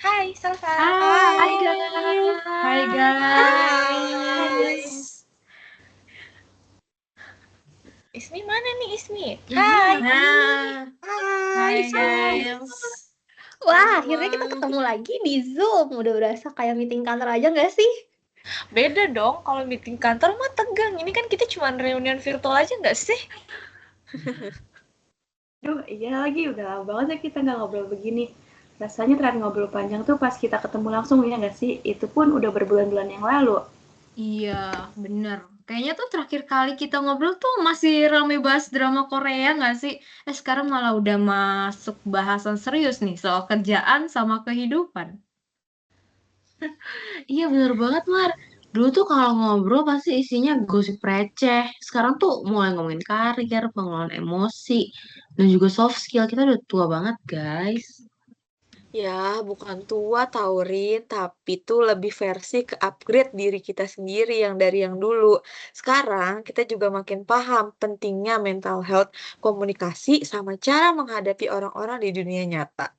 Hai Salva. Hai Hai, hai guys. Hai. Ismi mana nih Ismi? Yang Hai. mana nih? Nah, Hai hai Ismi. guys. Wah, Halo. akhirnya kita ketemu lagi di Zoom. Udah berasa kayak meeting kantor aja nggak sih? Beda dong kalau meeting kantor mah tegang. Ini kan kita cuma reunian virtual aja nggak sih? Duh, iya lagi. Udah lama banget ya kita nggak ngobrol begini. Rasanya terakhir ngobrol panjang tuh pas kita ketemu langsung, ya nggak sih? Itu pun udah berbulan-bulan yang lalu. Iya, bener. Kayaknya tuh terakhir kali kita ngobrol tuh masih rame bahas drama Korea nggak sih? Sekarang malah udah masuk bahasan serius nih soal kerjaan sama kehidupan. Iya bener banget, Mar. Dulu tuh kalau ngobrol pasti isinya gosip receh. Sekarang tuh mulai ngomongin karir, pengelolaan emosi, dan juga soft skill. Kita udah tua banget, guys. Ya, bukan tua Taurin, tapi tuh lebih versi ke upgrade diri kita sendiri yang dari yang dulu. Sekarang kita juga makin paham pentingnya mental health, komunikasi, sama cara menghadapi orang-orang di dunia nyata.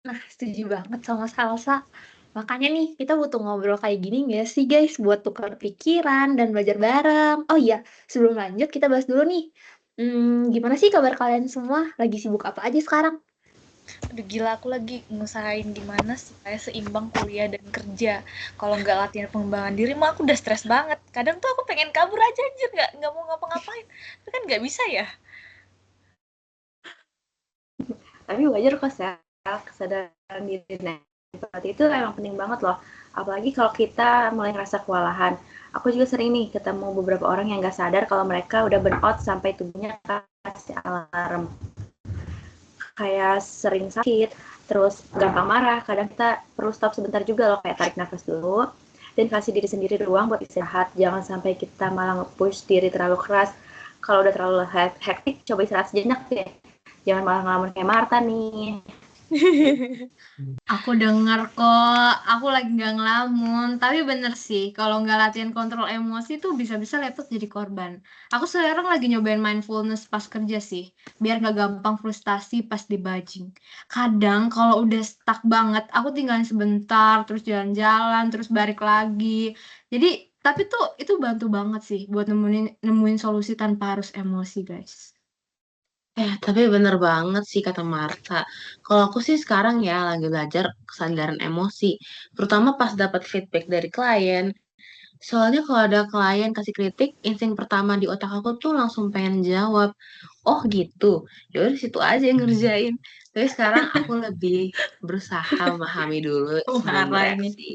Nah, setuju banget sama Salsa. Makanya nih, kita butuh ngobrol kayak gini nggak sih guys? Buat tukar pikiran dan belajar bareng. Oh iya, sebelum lanjut kita bahas dulu nih. Gimana sih kabar kalian semua? Lagi sibuk apa aja sekarang? Aduh gila aku lagi ngusahain gimana supaya seimbang kuliah dan kerja. Kalau nggak latihan pengembangan diri mah aku udah stres banget. Kadang tuh aku pengen kabur aja anjir nggak mau ngapa-ngapain. Tapi kan nggak bisa ya. Tapi wajar kok, kesadaran diri. Nah, seperti itu emang penting banget loh. Apalagi kalau kita mulai ngerasa kewalahan. Aku juga sering nih ketemu beberapa orang yang nggak sadar kalau mereka udah burn out sampai tubuhnya kasih alarm. Kayak sering sakit, terus gampang marah. Kadang kita perlu stop sebentar juga loh, kayak tarik nafas dulu dan kasih diri sendiri ruang buat istirahat. Jangan sampai kita malah nge-push diri terlalu keras. Kalau udah terlalu hektik, coba istirahat sejenak deh. Jangan malah ngelamun kayak Marta nih. Aku dengar kok, aku lagi nggak ngelamun. Tapi bener sih, kalau nggak latihan kontrol emosi tuh bisa-bisa laptop jadi korban. Aku sekarang lagi nyobain mindfulness pas kerja sih, biar nggak gampang frustasi pas dibajing. Kadang kalau udah stuck banget, aku tinggalin sebentar, terus jalan-jalan, terus balik lagi. Jadi, tapi tuh itu bantu banget sih buat nemuin solusi tanpa harus emosi, guys. Tapi bener banget sih kata Marta. Kalau aku sih sekarang ya lagi belajar kesadaran emosi, terutama pas dapat feedback dari klien. Soalnya kalau ada klien kasih kritik, insting pertama di otak aku tuh langsung pengen jawab, oh gitu, ya udah situ aja yang ngerjain. Tapi sekarang aku lebih berusaha memahami dulu sebelum Marah ini. bereaksi.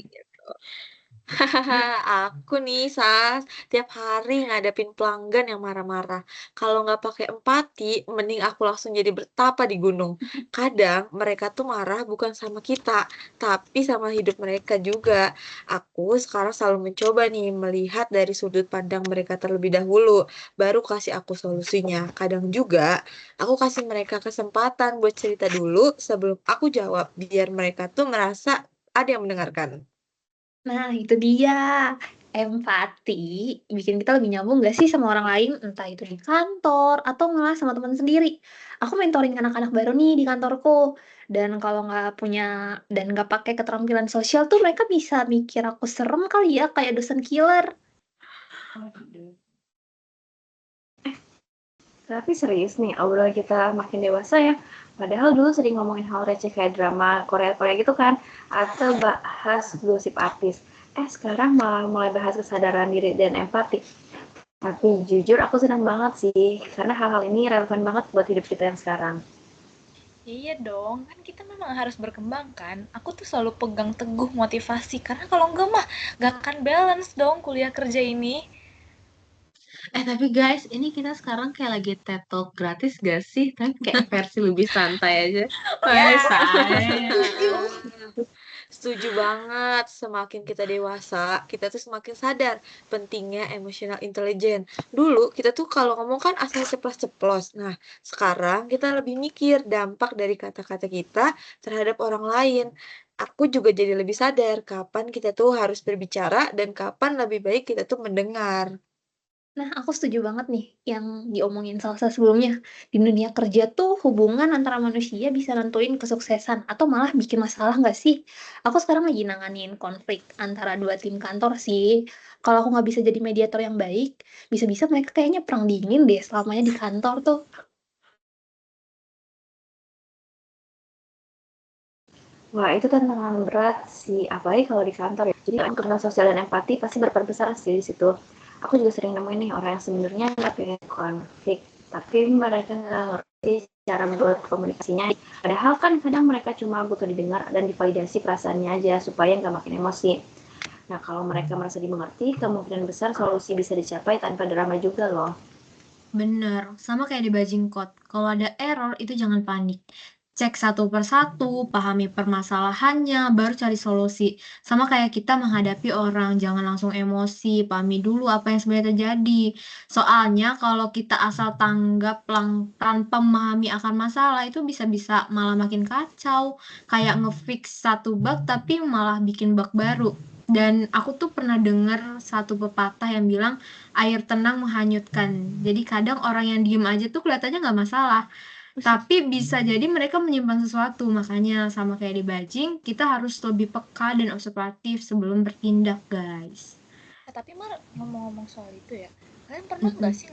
Hahaha, aku nih, Sas, tiap hari ngadepin pelanggan yang marah-marah. Kalau nggak pakai empati, mending aku langsung jadi bertapa di gunung. Kadang mereka tuh marah bukan sama kita, tapi sama hidup mereka juga. Aku sekarang selalu mencoba nih melihat dari sudut pandang mereka terlebih dahulu, baru kasih aku solusinya. Kadang juga aku kasih mereka kesempatan buat cerita dulu sebelum aku jawab, biar mereka tuh merasa ada yang mendengarkan. Nah, itu dia. Empati bikin kita lebih nyambung gak sih sama orang lain, entah itu di kantor atau malah sama teman sendiri. Aku mentoring anak-anak baru nih di kantorku. Dan kalau nggak punya dan nggak pakai keterampilan sosial tuh mereka bisa mikir aku serem kali ya, kayak dosen killer. Tapi serius nih, obrolan kita makin dewasa ya. Padahal dulu sering ngomongin hal receh kayak drama Korea-Korea gitu kan. Atau bahas gosip artis. Sekarang malah mulai bahas kesadaran diri dan empati. Tapi jujur aku senang banget sih. Karena hal-hal ini relevan banget buat hidup kita yang sekarang. Iya dong, kan kita memang harus berkembang kan. Aku tuh selalu pegang teguh motivasi karena kalau enggak mah gak akan balance dong kuliah kerja ini. Tapi guys, ini kita sekarang kayak lagi TED Talk gratis gak sih? Tapi kayak versi lebih santai aja. Ya, Wah, saya. Setuju banget, semakin kita dewasa, kita tuh semakin sadar pentingnya emotional intelligence. Dulu kita tuh kalau ngomong kan asal ceplos-ceplos. Nah, sekarang kita lebih mikir dampak dari kata-kata kita terhadap orang lain. Aku juga jadi lebih sadar kapan kita tuh harus berbicara dan kapan lebih baik kita tuh mendengar. Nah, aku setuju banget nih yang diomongin Salsa sebelumnya. Di dunia kerja tuh hubungan antara manusia bisa nentuin kesuksesan atau malah bikin masalah nggak sih? Aku sekarang lagi nanganin konflik antara 2 tim kantor sih. Kalau aku nggak bisa jadi mediator yang baik, bisa-bisa mereka kayaknya perang dingin deh selamanya di kantor tuh. Wah, itu tantangan berat sih, apalagi kalau di kantor ya. Jadi kebutuhan sosial dan empati pasti berperan besar sih di situ. Aku juga sering nemuin nih orang yang sebenarnya nggak pengen konflik, tapi mereka nggak ngerti cara membuat komunikasinya. Padahal kan kadang mereka cuma butuh didengar dan divalidasi perasaannya aja supaya nggak makin emosi. Nah, kalau mereka merasa dimengerti, kemungkinan besar solusi bisa dicapai tanpa drama juga loh. Bener, sama kayak di bajing kot. Kalau ada error itu jangan panik. Cek satu per satu, pahami permasalahannya, baru cari solusi. Sama kayak kita menghadapi orang, jangan langsung emosi, pahami dulu apa yang sebenarnya terjadi. Soalnya kalau kita asal tanggap tanpa memahami akan masalah itu bisa-bisa malah makin kacau. Kayak ngefix satu bug tapi malah bikin bug baru. Dan aku tuh pernah dengar satu pepatah yang bilang air tenang menghanyutkan. Jadi kadang orang yang diem aja tuh kelihatannya nggak masalah, tapi bisa jadi mereka menyimpan sesuatu. Makanya sama kayak di bajing, kita harus lebih peka dan observatif sebelum bertindak, guys. Tapi Mar, ngomong-ngomong soal itu ya, kalian pernah nggak sih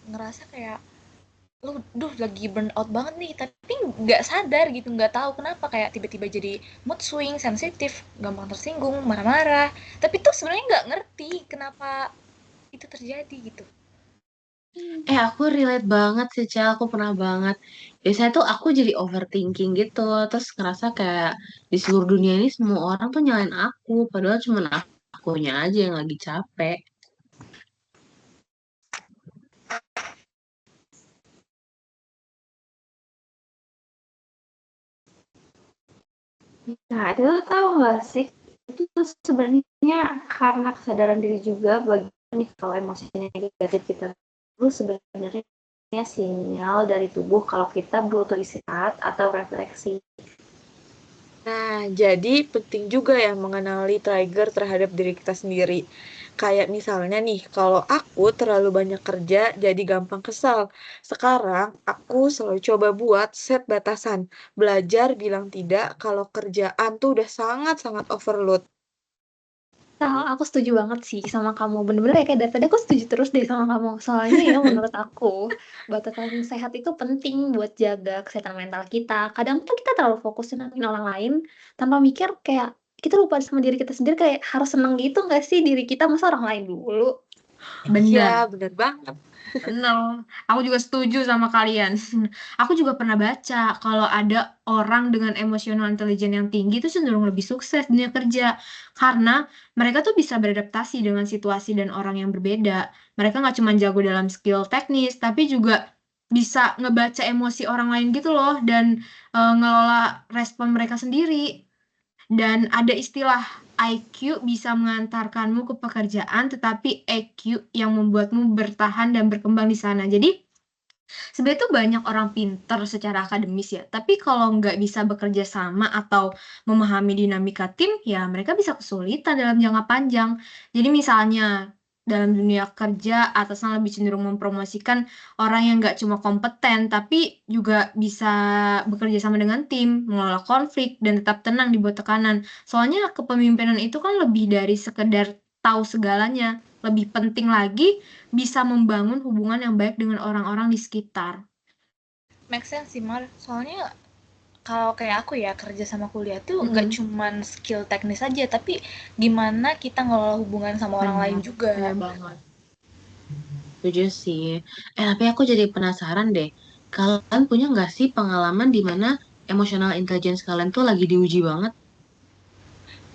ngerasa kayak lu lagi burn out banget nih, tapi nggak sadar gitu, nggak tahu kenapa kayak tiba-tiba jadi mood swing, sensitif, gampang tersinggung, marah-marah, tapi tuh sebenarnya nggak ngerti kenapa itu terjadi gitu. Aku relate banget sih, Cel. Aku pernah banget. Biasanya tuh aku jadi overthinking gitu. Terus ngerasa kayak di seluruh dunia ini semua orang tuh nyalain aku. Padahal cuma akunya aja yang lagi capek. Nah, itu tuh tahu nggak sih? Itu tuh sebenarnya karena kesadaran diri juga bagi nih kalau emosinya negatif kita itu sebenarnya sinyal dari tubuh kalau kita butuh istirahat atau refleksi. Nah, jadi penting juga ya mengenali trigger terhadap diri kita sendiri. Kayak misalnya nih, kalau aku terlalu banyak kerja jadi gampang kesal. Sekarang aku selalu coba buat set batasan. Belajar bilang tidak kalau kerjaan tuh udah sangat-sangat overload. Nah, aku setuju banget sih sama kamu. Bener-bener ya kayak dari tadi aku setuju terus deh sama kamu. Soalnya ya menurut aku, batasan sehat itu penting buat jaga kesehatan mental kita. Kadang tuh kita terlalu fokus nenangin orang lain tanpa mikir kayak kita lupa sama diri kita sendiri kayak harus seneng gitu nggak sih diri kita masa orang lain dulu. Iya, Benar. bener banget. Bener, aku juga setuju sama kalian. Aku juga pernah baca kalau ada orang dengan emosional intelligence yang tinggi itu cenderung lebih sukses di dunia kerja karena mereka tuh bisa beradaptasi dengan situasi dan orang yang berbeda. Mereka nggak cuma jago dalam skill teknis, tapi juga bisa ngebaca emosi orang lain gitu loh dan ngelola respon mereka sendiri. Dan ada istilah IQ bisa mengantarkanmu ke pekerjaan, tetapi EQ yang membuatmu bertahan dan berkembang di sana. Jadi, sebenarnya tuh banyak orang pinter secara akademis ya, tapi kalau nggak bisa bekerja sama atau memahami dinamika tim, ya mereka bisa kesulitan dalam jangka panjang. Jadi misalnya dalam dunia kerja, atasan lebih cenderung mempromosikan orang yang nggak cuma kompeten, tapi juga bisa bekerja sama dengan tim, mengelola konflik, dan tetap tenang di bawah tekanan. Soalnya kepemimpinan itu kan lebih dari sekedar tahu segalanya. Lebih penting lagi bisa membangun hubungan yang baik dengan orang-orang di sekitar. Make sense sih Mar, soalnya kalau kayak aku ya kerja sama kuliah tuh nggak cuman skill teknis aja, tapi gimana kita ngelola hubungan sama orang lain juga. Bener banget. Setuju sih. Tapi aku jadi penasaran deh. Kalian punya nggak sih pengalaman di mana emotional intelligence kalian tuh lagi diuji banget?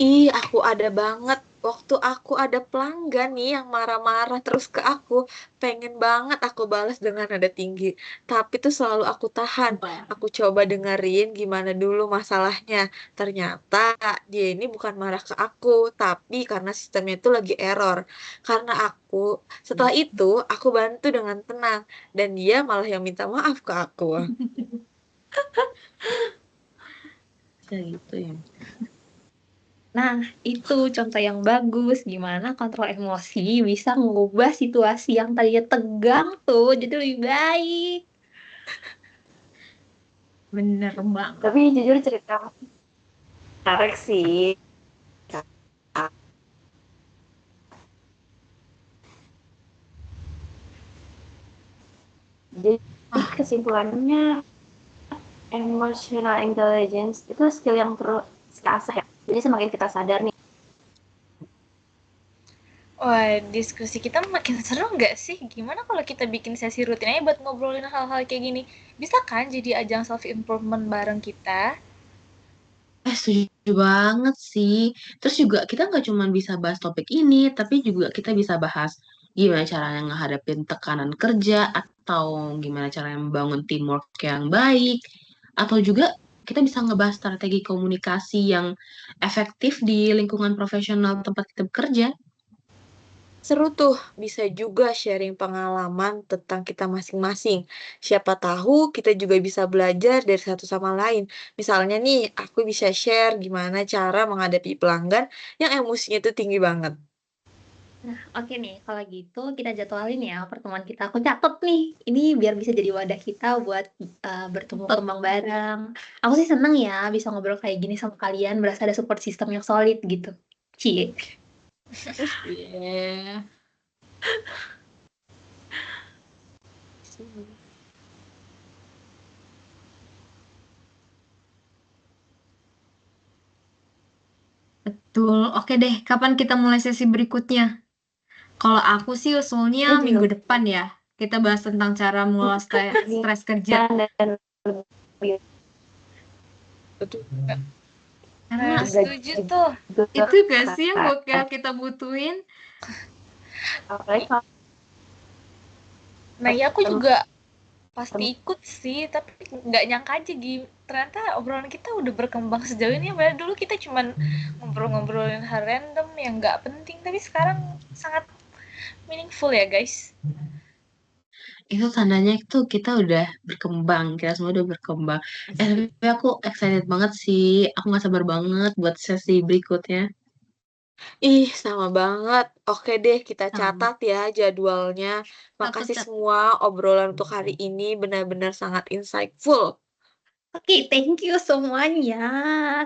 Ih, aku ada banget. Waktu aku ada pelanggan nih yang marah-marah terus ke aku, pengen banget aku balas dengan nada tinggi. Tapi tuh selalu aku tahan. Aku coba dengerin gimana dulu masalahnya. Ternyata dia ini bukan marah ke aku, tapi karena sistemnya itu lagi error. Karena setelah itu, aku bantu dengan tenang. Dan dia malah yang minta maaf ke aku. Bisa gitu ya. Nah, itu contoh yang bagus gimana kontrol emosi bisa mengubah situasi yang tadinya tegang tuh jadi lebih baik. Bener banget. Tapi jujur cerita menarik sih. Jadi Wah, kesimpulannya emotional intelligence itu skill yang terus asah ya. Jadi semakin kita sadar nih. Wah, diskusi kita makin seru nggak sih? Gimana kalau kita bikin sesi rutin aja buat ngobrolin hal-hal kayak gini? Bisa kan jadi ajang self-improvement bareng kita? Setuju banget sih. Terus juga kita nggak cuma bisa bahas topik ini, tapi juga kita bisa bahas gimana caranya menghadapin tekanan kerja, atau gimana caranya membangun teamwork yang baik, atau juga kita bisa ngebahas strategi komunikasi yang efektif di lingkungan profesional tempat kita bekerja. Seru tuh, bisa juga sharing pengalaman tentang kita masing-masing. Siapa tahu kita juga bisa belajar dari satu sama lain. Misalnya nih, aku bisa share gimana cara menghadapi pelanggan yang emosinya tuh tinggi banget. Nah, oke nih, kalau gitu kita jadwalin ya pertemuan kita. Aku catet nih, ini biar bisa jadi wadah kita buat bertumbuh kembang bareng. Aku sih seneng ya bisa ngobrol kayak gini sama kalian, berasa ada support system yang solid gitu. Cie. yeah. Betul. Oke deh, kapan kita mulai sesi berikutnya? Kalau aku sih usulnya Ini minggu juga depan ya. Kita bahas tentang cara mengelola stres kerja. dan lebih Betul. Karena Nah, setuju tuh. itu gak sih yang bakal kita butuhin? apalagi kalau Nah, ya aku juga pasti ikut sih, tapi nggak nyangka aja ternyata obrolan kita udah berkembang sejauh ini. Padahal dulu kita cuman ngobrol-ngobrolin hal random yang nggak penting, tapi sekarang sangat meaningful ya guys. Itu tandanya itu kita udah berkembang, kita semua udah berkembang. Tapi aku excited banget sih. Aku nggak sabar banget buat sesi berikutnya. Ih, sama banget. Oke deh, kita Sama. catat ya jadwalnya. Makasih Catat. semua obrolan untuk hari ini benar-benar sangat insightful. Oke, thank you semuanya.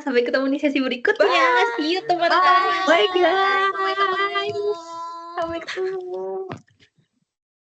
Sampai ketemu di sesi berikutnya. See you teman-teman. Bye guys. Sampai ketemu. Sampai ketemu.